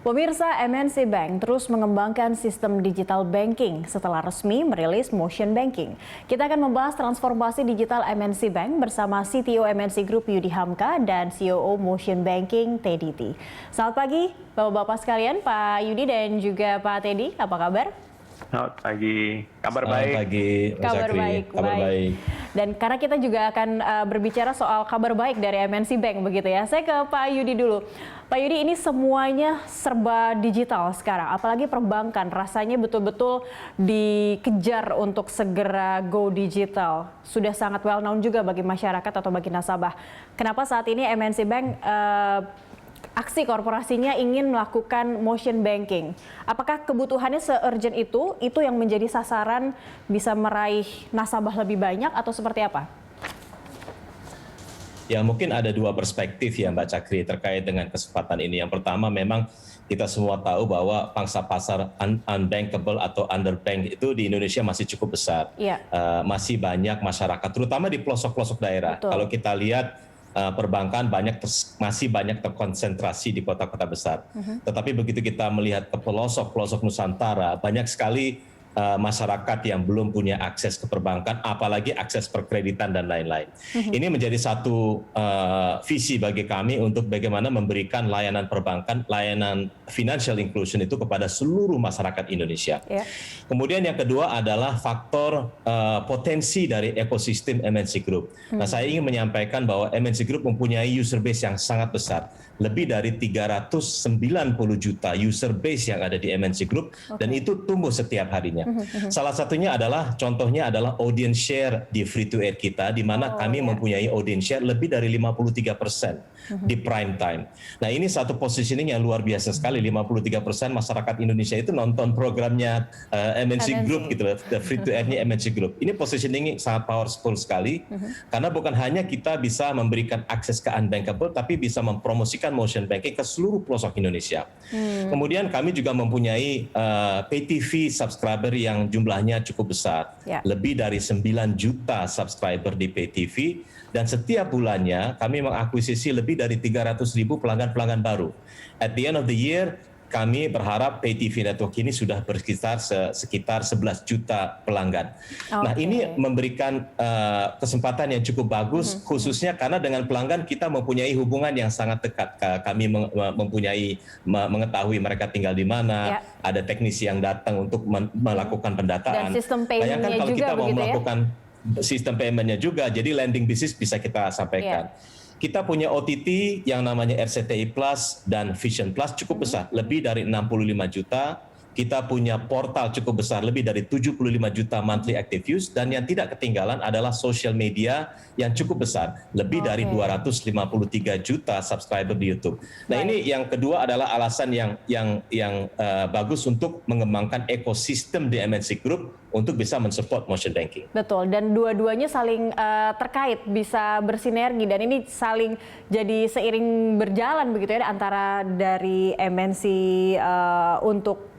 Pemirsa, MNC Bank terus mengembangkan sistem digital banking setelah resmi merilis Motion Banking. Kita akan membahas transformasi digital MNC Bank bersama CTO MNC Group Yudi Hamka dan COO Motion Banking Teddy T. Selamat pagi Bapak-Bapak sekalian, Pak Yudi dan juga Pak Teddy, apa kabar? Selamat pagi, kabar baik. Selamat pagi, Mas Kabar Zakri. baik, Kabar baik. Dan karena kita juga akan berbicara soal kabar baik dari MNC Bank begitu ya. Saya ke Pak Yudi dulu. Pak Yudi, ini semuanya serba digital sekarang, apalagi perbankan rasanya betul-betul dikejar untuk segera go digital. Sudah sangat well known juga bagi masyarakat atau bagi nasabah. Kenapa saat ini MNC Bank aksi korporasinya ingin melakukan motion banking? Apakah kebutuhannya se-urgent itu yang menjadi sasaran bisa meraih nasabah lebih banyak atau seperti apa? Ya, mungkin ada dua perspektif ya Mbak Cakri terkait dengan kesempatan ini. Yang pertama, memang kita semua tahu bahwa pangsa pasar unbankable atau underbank itu di Indonesia masih cukup besar. Iya. Masih banyak masyarakat, terutama di pelosok-pelosok daerah. Betul. Kalau kita lihat perbankan masih banyak terkonsentrasi di kota-kota besar. Tetapi begitu kita melihat ke pelosok-pelosok Nusantara, banyak sekali masyarakat yang belum punya akses ke perbankan, apalagi akses perkreditan dan lain-lain. Ini menjadi satu visi bagi kami untuk bagaimana memberikan layanan perbankan, layanan financial inclusion itu kepada seluruh masyarakat Indonesia. Yeah. Kemudian yang kedua adalah faktor potensi dari ekosistem MNC Group. Nah, saya ingin menyampaikan bahwa MNC Group mempunyai user base yang sangat besar. Lebih dari 390 juta user base yang ada di MNC Group, dan itu tumbuh setiap harinya. Salah satunya adalah, contohnya adalah audience share di free to air kita, di mana kami mempunyai audience share lebih dari 53% di prime time. Nah, ini satu positioning yang luar biasa sekali. 53% masyarakat Indonesia itu nonton programnya MNC Group gitu, the free to air-nya MNC Group. Ini positioning sangat powerful sekali, karena bukan hanya kita bisa memberikan akses ke unbankable, tapi bisa mempromosikan motion banking ke seluruh pelosok Indonesia. Kemudian kami juga mempunyai pay TV subscriber yang jumlahnya cukup besar. Lebih dari 9 juta subscriber di pay TV, dan setiap bulannya kami mengakuisisi lebih dari 300.000 pelanggan-pelanggan baru. At the end of the year, kami berharap pay TV network ini sudah berkisar sekitar 11 juta pelanggan. Nah, ini memberikan kesempatan yang cukup bagus, khususnya karena dengan pelanggan kita mempunyai hubungan yang sangat dekat. Kami mengetahui mereka tinggal di mana, ada teknisi yang datang untuk melakukan pendataan. Dan sistem payment-nya bayangkan kalau juga kita mau melakukan sistem payment-nya juga, jadi lending business bisa kita sampaikan. Kita punya OTT yang namanya RCTI Plus dan Vision Plus cukup besar, lebih dari 65 juta. Kita punya portal cukup besar, lebih dari 75 juta monthly active use, dan yang tidak ketinggalan adalah social media yang cukup besar, lebih dari 253 juta subscriber di YouTube. Nah, ini yang kedua adalah alasan yang bagus untuk mengembangkan ekosistem di MNC Group untuk bisa mensupport motion banking. Betul, dan dua-duanya saling terkait, bisa bersinergi, dan ini saling jadi seiring berjalan begitu ya, antara dari MNC untuk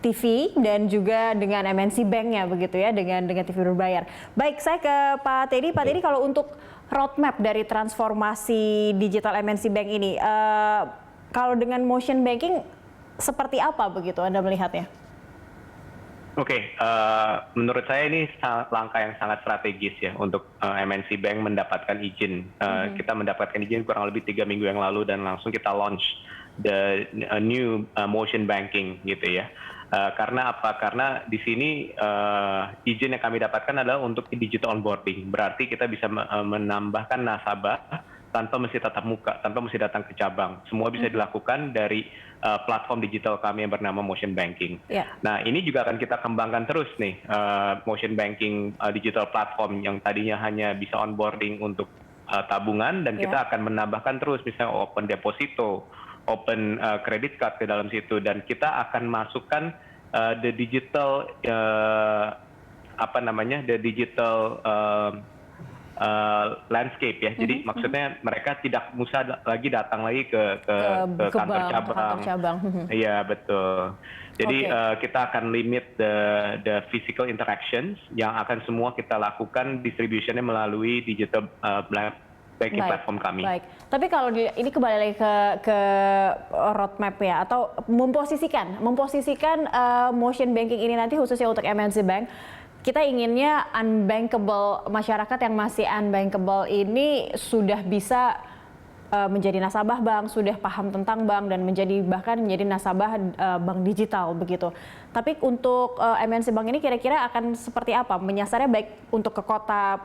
TV dan juga dengan MNC Bank-nya begitu ya, dengan TV berbayar. Baik, saya ke Pak Teddy. Pak Teddy, kalau untuk roadmap dari transformasi digital MNC Bank ini, kalau dengan motion banking seperti apa begitu Anda melihatnya? Oke, menurut saya ini langkah yang sangat strategis ya untuk MNC Bank mendapatkan izin. Kita mendapatkan izin kurang lebih 3 minggu yang lalu, dan langsung kita launch the new motion banking gitu ya. Karena apa? Karena di sini izin yang kami dapatkan adalah untuk digital onboarding. Berarti kita bisa menambahkan nasabah tanpa mesti tatap muka, tanpa mesti datang ke cabang. Semua bisa dilakukan dari platform digital kami yang bernama Motion Banking. Nah, ini juga akan kita kembangkan terus nih, Motion Banking digital platform yang tadinya hanya bisa onboarding untuk tabungan, dan kita akan menambahkan terus misalnya open deposito, open credit card ke dalam situ, dan kita akan masukkan the digital landscape ya. Jadi maksudnya mereka tidak usah lagi datang lagi ke kantor cabang. Iya, betul. Jadi kita akan limit the physical interactions yang akan semua kita lakukan distributionnya melalui digital baik di platform kami. Baik. Tapi kalau ini kembali lagi ke roadmap ya, atau memposisikan motion banking ini nanti khususnya untuk MNC Bank, kita inginnya unbankable, masyarakat yang masih unbankable ini sudah bisa menjadi nasabah bank, sudah paham tentang bank dan bahkan menjadi nasabah bank digital begitu. Tapi untuk MNC Bank ini kira-kira akan seperti apa? Menyasarnya baik untuk ke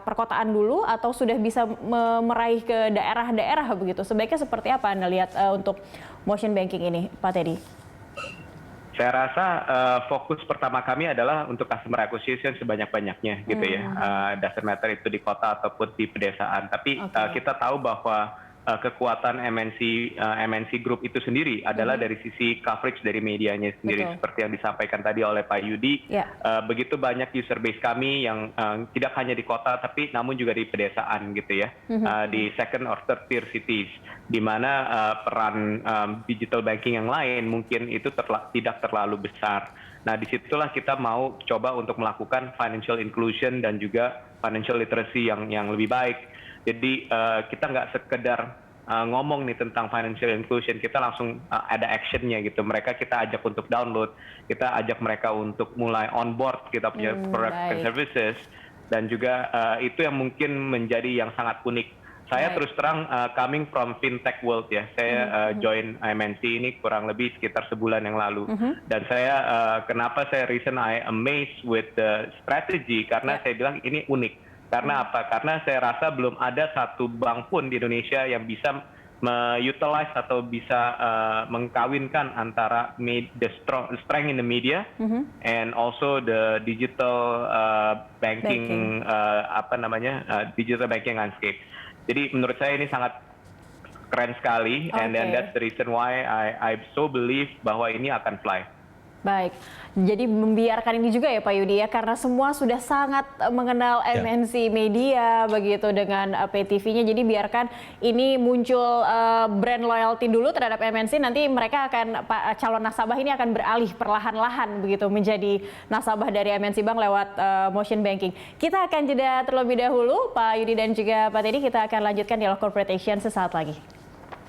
perkotaan dulu atau sudah bisa meraih ke daerah-daerah begitu? Sebaiknya seperti apa Anda lihat untuk motion banking ini, Pak Teddy? Saya rasa fokus pertama kami adalah untuk customer acquisition sebanyak-banyaknya gitu ya. Doesn't matter itu di kota ataupun di pedesaan. Tapi kita tahu bahwa kekuatan MNC Group itu sendiri adalah dari sisi coverage dari medianya sendiri. Betul. Seperti yang disampaikan tadi oleh Pak Yudi. Begitu banyak user base kami yang tidak hanya di kota tapi namun juga di pedesaan gitu ya. Di second or third tier cities, di mana peran digital banking yang lain mungkin itu tidak terlalu besar. Nah, disitulah kita mau coba untuk melakukan financial inclusion dan juga financial literacy yang lebih baik. Jadi kita nggak sekedar ngomong nih tentang financial inclusion, kita langsung ada actionnya gitu. Mereka kita ajak untuk download, kita ajak mereka untuk mulai on board kita punya product and services, dan juga itu yang mungkin menjadi yang sangat unik. Saya terus terang coming from fintech world ya, saya join MNC ini kurang lebih sekitar sebulan yang lalu, dan saya kenapa saya I amazed with the strategy, karena saya bilang ini unik. Karena apa? Karena saya rasa belum ada satu bank pun di Indonesia yang bisa utilize atau bisa mengkawinkan antara the strength in the media and also the digital banking digital banking landscape. Jadi menurut saya ini sangat keren sekali, and then that's the reason why I so believe bahwa ini akan fly. Baik, jadi membiarkan ini juga ya Pak Yudi ya, karena semua sudah sangat mengenal MNC Media begitu dengan PTV-nya, jadi biarkan ini muncul brand loyalty dulu terhadap MNC, nanti mereka akan, calon nasabah ini akan beralih perlahan-lahan begitu menjadi nasabah dari MNC Bank lewat motion banking. Kita akan jeda terlebih dahulu, Pak Yudi dan juga Pak Teddy, kita akan lanjutkan dialog corporate action sesaat lagi.